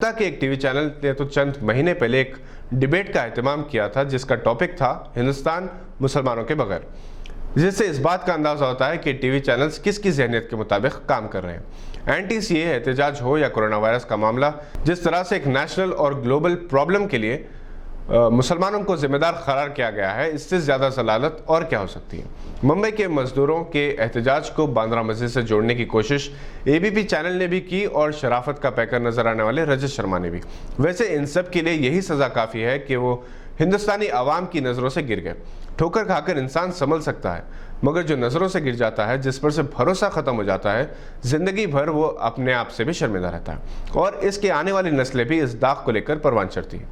حتیٰ کہ ایک ٹی وی چینل نے تو چند مہینے پہلے ایک ڈیبیٹ کا اہتمام کیا تھا جس کا ٹاپک تھا ہندوستان مسلمانوں کے بغیر، جس سے اس بات کا اندازہ ہوتا ہے کہ ٹی وی چینلز کس کی ذہنیت کے مطابق کام کر رہے ہیں۔ اینٹی سی اے احتجاج ہو یا کورونا وائرس کا معاملہ، جس طرح سے ایک نیشنل اور گلوبل پرابلم کے لیے مسلمانوں کو ذمہ دار قرار کیا گیا ہے، اس سے زیادہ ضلالت اور کیا ہو سکتی ہے۔ ممبئی کے مزدوروں کے احتجاج کو باندرا مسجد سے جوڑنے کی کوشش اے بی پی چینل نے بھی کی اور شرافت کا پیکر نظر آنے والے رجت شرما نے بھی۔ ویسے ان سب کے لیے یہی سزا کافی ہے کہ وہ ہندوستانی عوام کی نظروں سے گر گئے۔ ٹھوکر کھا کر انسان سنبھل سکتا ہے، مگر جو نظروں سے گر جاتا ہے، جس پر سے بھروسہ ختم ہو جاتا ہے، زندگی بھر وہ اپنے آپ سے بھی شرمندہ رہتا ہے اور اس کے آنے والی نسلیں بھی اس داغ کو لے کر پروان چڑھتی ہیں۔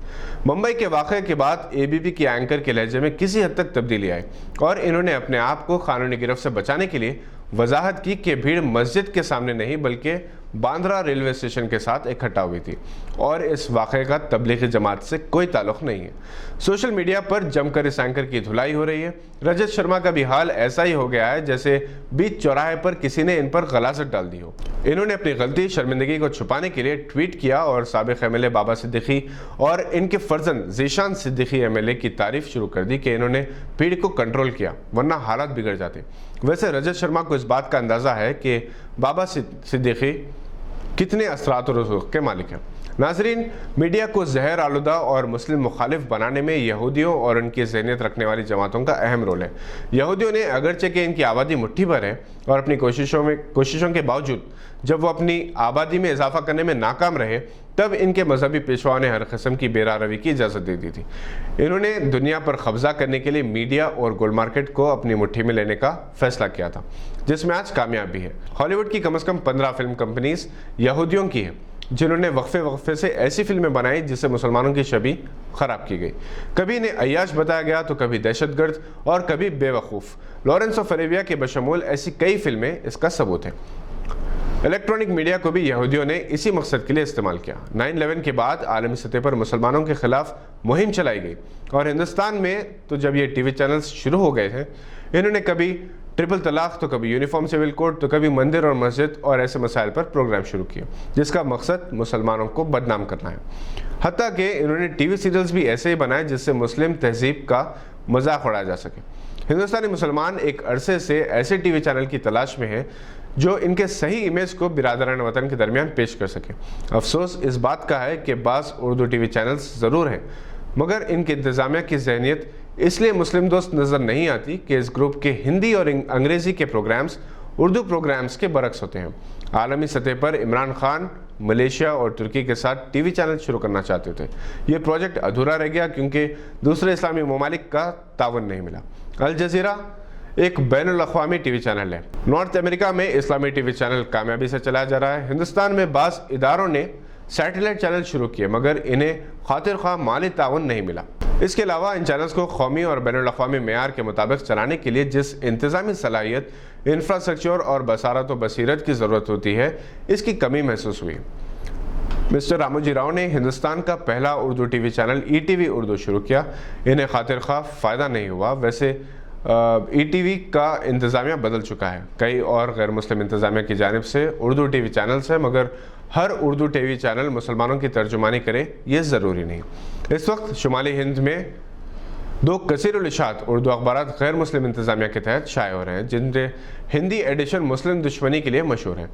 ممبئی کے واقعے کے بعد اے بی پی کی اینکر کے لہجے میں کسی حد تک تبدیلی آئی اور انہوں نے اپنے آپ کو قانونی گرفت سے بچانے کے لیے وضاحت کی کہ بھیڑ مسجد کے سامنے نہیں بلکہ باندرا ریلوے اسٹیشن کے ساتھ اکٹھا ہوئی تھی اور اس واقعے کا تبلیغی جماعت سے کوئی تعلق نہیں ہے۔ سوشل میڈیا پر جم کر اس اینکر کی دھلائی ہو رہی ہے۔ رجت شرما کا بھی حال ایسا ہی ہو گیا ہے جیسے بیچ چوراہے پر کسی نے ان پر غلاظت ڈال دی ہو۔ انہوں نے اپنی غلطی شرمندگی کو چھپانے کے لیے ٹویٹ کیا اور سابق ایم ایل اے بابا صدیقی اور ان کے فرزند Zeeshan Siddiqui M L A کی تعریف شروع کر دی کہ انہوں نے بھیڑ کو کنٹرول کیا ورنہ حالات بگڑ جاتے۔ ویسے رجت شرما کو اس بات کا اندازہ ہے کہ بابا صدیقی کتنے اثرات و رسوخ کے مالک ہیں۔ ناظرین، میڈیا کو زہر آلودہ اور مسلم مخالف بنانے میں یہودیوں اور ان کی ذہنیت رکھنے والی جماعتوں کا اہم رول ہے۔ یہودیوں نے اگرچہ کہ ان کی آبادی مٹھی بھر ہے اور اپنی کوششوں کے باوجود جب وہ اپنی آبادی میں اضافہ کرنے میں ناکام رہے، تب ان کے مذہبی پیشواؤں نے ہر قسم کی بے راہ روی کی اجازت دے دی تھی۔ انہوں نے دنیا پر قبضہ کرنے کے لیے میڈیا اور گولڈ مارکیٹ کو اپنی مٹھی میں لینے کا فیصلہ کیا تھا، جس میں آج کامیاب بھی ہے۔ ہالی ووڈ کی کم از کم 15 فلم کمپنیز یہودیوں کی ہیں، جنہوں نے وقفے سے ایسی فلمیں بنائی جس سے مسلمانوں کی شبیہ خراب کی گئی۔ کبھی انہیں عیاش بتایا گیا تو کبھی دہشت گرد اور کبھی بے وقوف۔ لارنس آف اریبیا کے بشمول ایسی کئی فلمیں اس کا ثبوت ہیں۔ الیکٹرانک میڈیا کو بھی یہودیوں نے اسی مقصد کے لیے استعمال کیا۔ 9/11 کے بعد عالمی سطح پر مسلمانوں کے خلاف مہم چلائی گئی اور ہندوستان میں تو جب یہ ٹی وی چینلز شروع ہو گئے تھے، انہوں نے کبھی ٹرپل طلاق تو کبھی یونیفارم سول کوڈ تو کبھی مندر اور مسجد اور ایسے مسائل پر پروگرام شروع کیے جس کا مقصد مسلمانوں کو بدنام کرنا ہے۔ حتیٰ کہ انہوں نے ٹی وی سیریلز بھی ایسے ہی بنائے جس سے مسلم تہذیب کا مذاق اڑایا جا سکے۔ ہندوستانی مسلمان ایک عرصے سے ایسے ٹی وی چینل کی تلاش میں ہیں جو ان کے صحیح امیج کو برادران وطن کے درمیان پیش کر سکے۔ افسوس اس بات کا ہے کہ بعض اردو ٹی وی چینلز ضرور ہیں، مگر ان کی انتظامیہ کی ذہنیت اس لیے مسلم دوست نظر نہیں آتی کہ اس گروپ کے ہندی اور انگریزی کے پروگرامز اردو پروگرامز کے برعکس ہوتے ہیں۔ عالمی سطح پر عمران خان ملیشیا اور ترکی کے ساتھ ٹی وی چینل شروع کرنا چاہتے تھے۔ یہ پروجیکٹ ادھورا رہ گیا کیونکہ دوسرے اسلامی ممالک کا تعاون نہیں ملا۔ الجزیرہ ایک بین الاقوامی ٹی وی چینل ہے۔ نارتھ امریکہ میں اسلامی ٹی وی چینل کامیابی سے چلایا جا رہا ہے۔ ہندوستان میں بعض اداروں نے سیٹلائٹ چینل شروع کیے مگر انہیں خاطر خواہ مالی تعاون نہیں ملا۔ اس کے علاوہ ان چینلز کو قومی اور بین الاقوامی معیار کے مطابق چلانے کے لیے جس انتظامی صلاحیت، انفراسٹرکچر اور بصارت و بصیرت کی ضرورت ہوتی ہے، اس کی کمی محسوس ہوئی۔ مسٹر راموجی راؤ نے ہندوستان کا پہلا Urdu T V channel E T V Urdu شروع کیا۔ انہیں خاطر خواہ فائدہ نہیں ہوا۔ ویسے ای ٹی وی کا انتظامیہ بدل چکا ہے۔ کئی اور غیر مسلم انتظامیہ کی جانب سے اردو ٹی وی چینلز ہیں، مگر ہر اردو ٹی وی چینل مسلمانوں کی ترجمانی کرے یہ ضروری نہیں۔ اس وقت شمالی ہند میں 2 کثیر الاشاعت اردو اخبارات غیر مسلم انتظامیہ کے تحت شائع ہو رہے ہیں، جن کے ہندی ایڈیشن مسلم دشمنی کے لیے مشہور ہے۔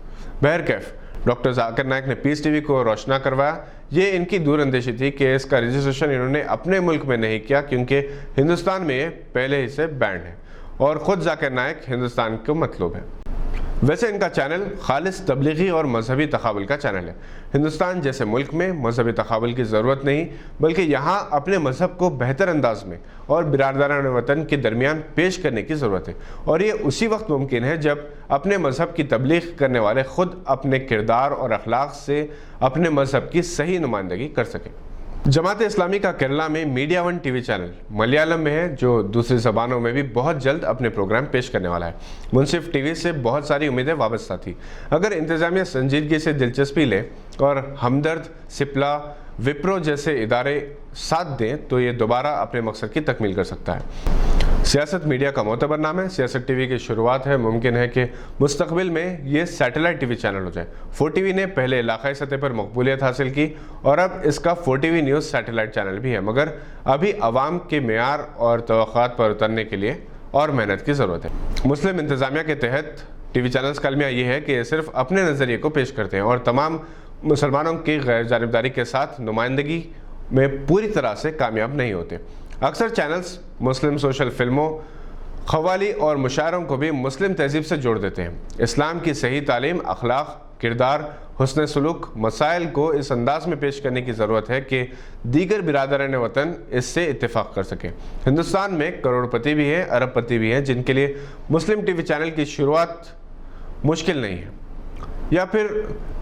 بہرکیف ڈاکٹر ذاکر نائک نے پیس ٹی وی کو روشنا کروایا۔ یہ ان کی دور اندیشی تھی کہ اس کا رجسٹریشن انہوں نے اپنے ملک میں نہیں کیا کیونکہ ہندوستان میں یہ پہلے ہی سے بینڈ ہے اور خود ذاکر نائک ہندوستان کو مطلوب ہے۔ ویسے ان کا چینل خالص تبلیغی اور مذہبی تقابل کا چینل ہے۔ ہندوستان جیسے ملک میں مذہبی تقابل کی ضرورت نہیں، بلکہ یہاں اپنے مذہب کو بہتر انداز میں اور برادران وطن کے درمیان پیش کرنے کی ضرورت ہے، اور یہ اسی وقت ممکن ہے جب اپنے مذہب کی تبلیغ کرنے والے خود اپنے کردار اور اخلاق سے اپنے مذہب کی صحیح نمائندگی کر سکیں۔ جماعت اسلامی کا کیرلا میں media one T V channel Malayalam میں ہے، جو دوسری زبانوں میں بھی بہت جلد اپنے پروگرام پیش کرنے والا ہے۔ منصف ٹی وی سے بہت ساری امیدیں وابستہ تھی۔ اگر انتظامیہ سنجیدگی سے دلچسپی لے اور ہمدرد، سپلا، وپرو جیسے ادارے ساتھ دیں تو یہ دوبارہ اپنے مقصد کی تکمیل کر سکتا ہے۔ سیاست میڈیا کا معتبر نام ہے، سیاست ٹی وی کی شروعات ہے، ممکن ہے کہ مستقبل میں یہ سیٹلائٹ ٹی وی چینل ہو جائے۔ 4 ٹی وی نے پہلے علاقائی سطح پر مقبولیت حاصل کی اور اب اس کا 4 T V news satellite channel بھی ہے، مگر ابھی عوام کے معیار اور توقعات پر اترنے کے لیے اور محنت کی ضرورت ہے۔ مسلم انتظامیہ کے تحت ٹی وی چینلز کا المیہ یہ ہے کہ یہ صرف اپنے نظریے کو پیش کرتے ہیں اور تمام مسلمانوں کی غیر جانبداری کے ساتھ نمائندگی میں پوری طرح سے کامیاب نہیں ہوتے۔ اکثر چینلز مسلم سوشل فلموں، قوالی اور مشاعروں کو بھی مسلم تہذیب سے جوڑ دیتے ہیں۔ اسلام کی صحیح تعلیم، اخلاق، کردار، حسن سلوک، مسائل کو اس انداز میں پیش کرنے کی ضرورت ہے کہ دیگر برادران وطن اس سے اتفاق کر سکیں۔ ہندوستان میں کروڑ پتی بھی ہیں، ارب پتی بھی ہیں جن کے لیے مسلم ٹی وی چینل کی شروعات مشکل نہیں ہے، یا پھر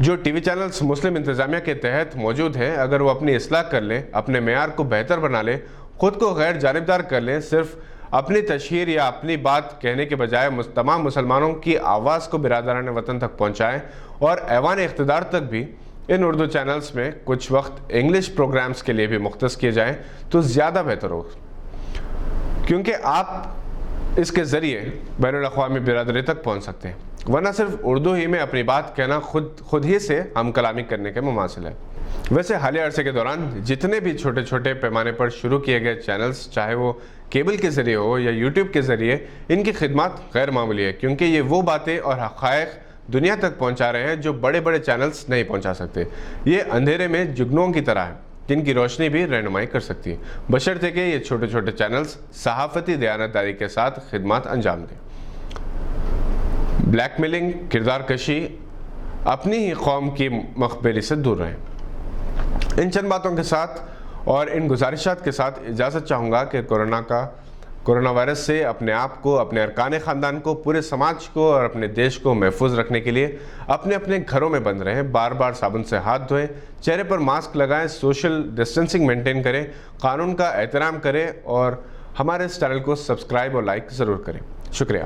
جو ٹی وی چینلز مسلم انتظامیہ کے تحت موجود ہیں، اگر وہ اپنی اصلاح کر لیں، اپنے معیار کو بہتر بنا لیں، خود کو غیر جانبدار کر لیں، صرف اپنی تشہیر یا اپنی بات کہنے کے بجائے تمام مسلمانوں کی آواز کو برادران وطن تک پہنچائیں اور ایوان اقتدار تک بھی ان اردو چینلز میں کچھ وقت انگلش پروگرامز کے لیے بھی مختص کیے جائیں تو زیادہ بہتر ہوگا، کیونکہ آپ اس کے ذریعے بین الاقوامی برادری تک پہنچ سکتے ہیں، ورنہ صرف اردو ہی میں اپنی بات کہنا خود ہی سے ہم کلامی کرنے کے مماثل ہے۔ ویسے حالیہ عرصے کے دوران جتنے بھی چھوٹے چھوٹے پیمانے پر شروع کیے گئے چینلز، چاہے وہ کیبل کے ذریعے ہو یا یوٹیوب کے ذریعے، ان کی خدمات غیر معمولی ہے، کیونکہ یہ وہ باتیں اور حقائق دنیا تک پہنچا رہے ہیں جو بڑے بڑے چینلز نہیں پہنچا سکتے۔ یہ اندھیرے میں جگنوں کی طرح ہے جن کی روشنی بھی رہنمائی کر سکتی ہے، بشرطے کہ یہ چھوٹے چھوٹے چینلز صحافتی دیانتداری کے ساتھ خدمات انجام دیں۔ بلیک میلنگ، کردار کشی، اپنی ہی قوم کی مخبری سے دور رہیں۔ ان چند باتوں کے ساتھ اور ان گزارشات کے ساتھ اجازت چاہوں گا کہ کورونا وائرس سے اپنے آپ کو، اپنے ارکان خاندان کو، پورے سماج کو اور اپنے دیش کو محفوظ رکھنے کے لیے اپنے اپنے گھروں میں بند رہیں، بار بار صابن سے ہاتھ دھوئیں، چہرے پر ماسک لگائیں، سوشل ڈسٹینسنگ مینٹین کریں، قانون کا احترام کریں اور ہمارے اس چینل کو سبسکرائب اور لائک ضرور کریں۔ شکریہ۔